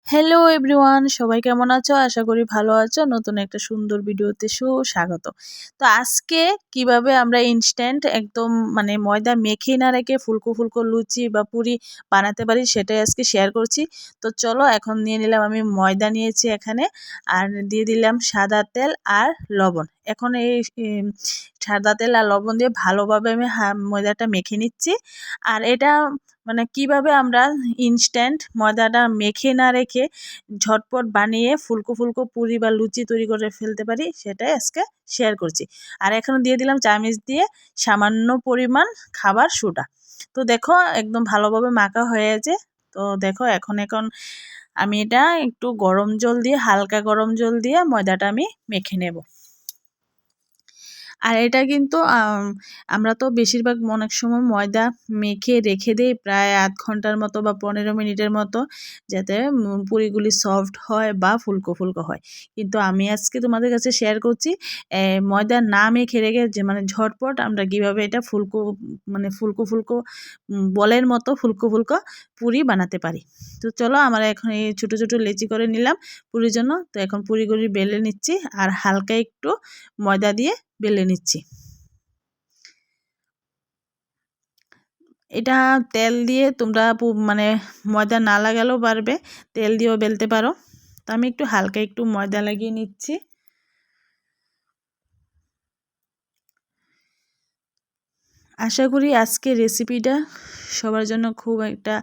Hello everyone, সবাই কেমন আছো? আশা করি ভালো আছো। নতুন একটা সুন্দর ভিডিওতে সুস্বাগত। তো আজকে কিভাবে আমরা ইনস্ট্যান্ট একদম ময়দা মেখে না রেখে ফুলকো ফুলকো লুচি বা পুরি বানাতে পারি সেটাই আজকে শেয়ার করছি। তো চলো, এখন নিয়ে নিলাম আমি ময়দা নিয়েছি এখানে, আর দিয়ে দিলাম সাদা তেল আর লবণ। এখন এই সাদা তেল আর লবণ দিয়ে ভালোভাবে আমি ময়দাটা মেখে নিচ্ছি। আর এটা কিভাবে আমরা ইনস্ট্যান্ট ময়দাটা মেখে না রেখে ঝটপট বানিয়ে ফুলকো ফুলকো পুরি বা লুচি তৈরি করে ফেলতে পারি সেটাই আজকে শেয়ার করছি। আর এখন দিয়ে দিলাম চামচ দিয়ে সামান্য পরিমাণ খাবার সোডা। তো দেখো একদম ভালোভাবে মাখা হয়ে গেছে। তো দেখো এখন এখন আমি এটা একটু গরম জল দিয়ে, হালকা গরম জল দিয়ে ময়দাটা আমি মেখে নেব। আর এটা কিন্তু আমরা তো বেশিরভাগ অনেক সময় ময়দা মেখে রেখে দিই প্রায় আধ ঘন্টার মতো বা 15 মিনিটের মতো, যাতে পুরিগুলি সফট হয় বা ফুলকো ফুলকো হয়। কিন্তু আমি আজকে তোমাদের কাছে শেয়ার করছি ময়দা না মেখে রেখে যে ঝটপট আমরা কীভাবে এটা ফুলকো ফুলকো ফুলকো বলের মতো ফুলকো ফুলকো পুরি বানাতে পারি। তো চলো, আমরা এখন এই ছোটো ছোটো লেচি করে নিলাম পুরির জন্য। তো এখন পুরিগুলি বেলে নিচ্ছি আর হালকা একটু ময়দা দিয়ে বেলে নিচ্ছি। এটা তেল দিয়ে তোমরা ময়দা না লাগালেও পারবে, তেল দিয়েও বেলতে পারো। তো আমি একটু হালকা একটু ময়দা লাগিয়ে নিচ্ছি। আশা করি আজকের রেসিপিটা সবার জন্য খুব একটা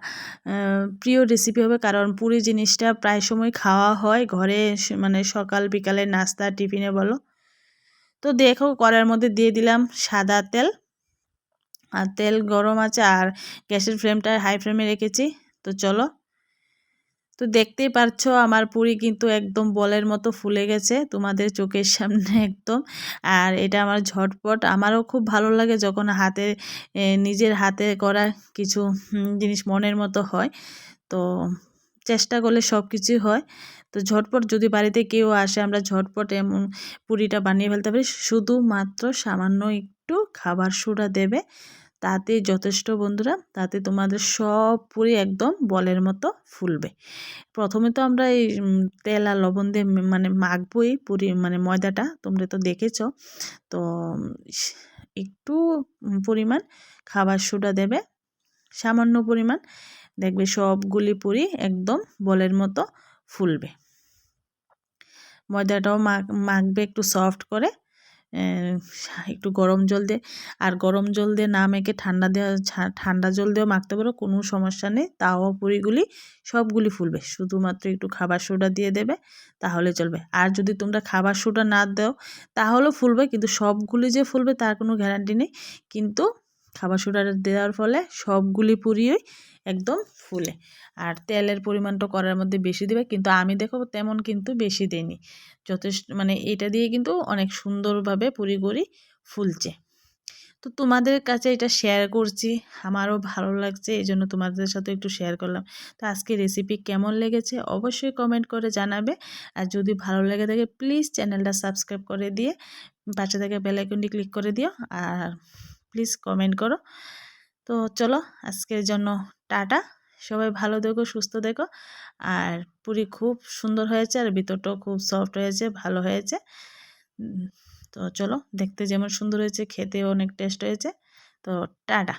প্রিয় রেসিপি হবে, কারণ পুরি জিনিসটা প্রায় সময় খাওয়া হয় ঘরে, সকাল বিকালে নাস্তা টিফিনে বলো। তো দেখো, কড়াইয়ের মধ্যে দিয়ে দিলাম সাদা তেল। আর তেল গরম আছে, আর গ্যাসের ফ্লেমটা হাই ফ্লেমে রেখেছি। তো চলো, তো দেখতেই পারছো আমার পুরি কিন্তু একদম বলের মতো ফুলে গেছে তোমাদের চোখের সামনে একদম। আর এটা আমার ঝটপট, আমারও খুব ভালো লাগে যখন নিজের হাতে করা কিছু জিনিস মনের মতো হয়। তো চেষ্টা করলে সব কিছুই হয়। তো ঝটপট যদি বাড়িতে কেউ আসে, আমরা ঝটপট এমন পুরিটা বানিয়ে ফেলতে পারি। শুধুমাত্র সামান্য একটু খাবার সোডা দেবে, তাতেই যথেষ্ট বন্ধুরা। তাতে তোমাদের সব পুরি একদম বলের মতো ফুলবে। প্রথমে তো আমরা এই তেল আর লবণ দিয়ে মাখবই পুরি ময়দাটা, তোমরা তো দেখেছো। তো একটু পরিমাণ খাবার সোডা দেবে, সামান্য পরিমাণ, দেখবে সবগুলি পুরি একদম বলের মতো ফুলবে। ময়দাটাও মাখবে একটু সফট করে, একটু গরম জল দিয়ে। আর গরম জল দিয়ে না মেখে ঠান্ডা জল দিয়েও মাখতে পারো, কোনো সমস্যা নেই, তাও পুরিগুলি সবগুলি ফুলবে। শুধুমাত্র একটু খাবার সোডা দিয়ে দেবে, তাহলে চলবে। আর যদি তোমরা খাবার সোডা না দাও তাহলেও ফুলবে, কিন্তু সবগুলি যে ফুলবে তার কোনো গ্যারান্টি নেই। কিন্তু খাবার সোডা দেওয়ার ফলে সবগুলি পুরিই একদম ফুলে। আর তেলের পরিমাণটা কড়াইয়ের মধ্যে বেশি দেবে, কিন্তু আমি দেখো তেমন কিন্তু বেশি দিইনি, যথেষ্ট। এটা দিয়ে কিন্তু অনেক সুন্দরভাবে পুরিগুলি ফুলছে। তো তোমাদের কাছে এটা শেয়ার করছি, আমারও ভালো লাগছে, এই জন্য তোমাদের সাথে একটু শেয়ার করলাম। তো আজকে রেসিপি কেমন লেগেছে অবশ্যই কমেন্ট করে জানাবে। আর যদি ভালো লেগে থাকে প্লিজ চ্যানেলটা সাবস্ক্রাইব করে দিয়ে পাশে থেকে বেল আইকনটি ক্লিক করে দিও, আর প্লিজ কমেন্ট করো। তো চলো, আজকের জন্য টাটা। সবাই ভালো থেকো, সুস্থ থেকো। আর পুরি খুব সুন্দর হয়েছে, আর ভিতরটাও খুব সফট হয়েছে, ভালো হয়েছে। তো চলো, দেখতে যেমন সুন্দর হয়েছে খেতেও অনেক টেস্ট হয়েছে। তো টাটা।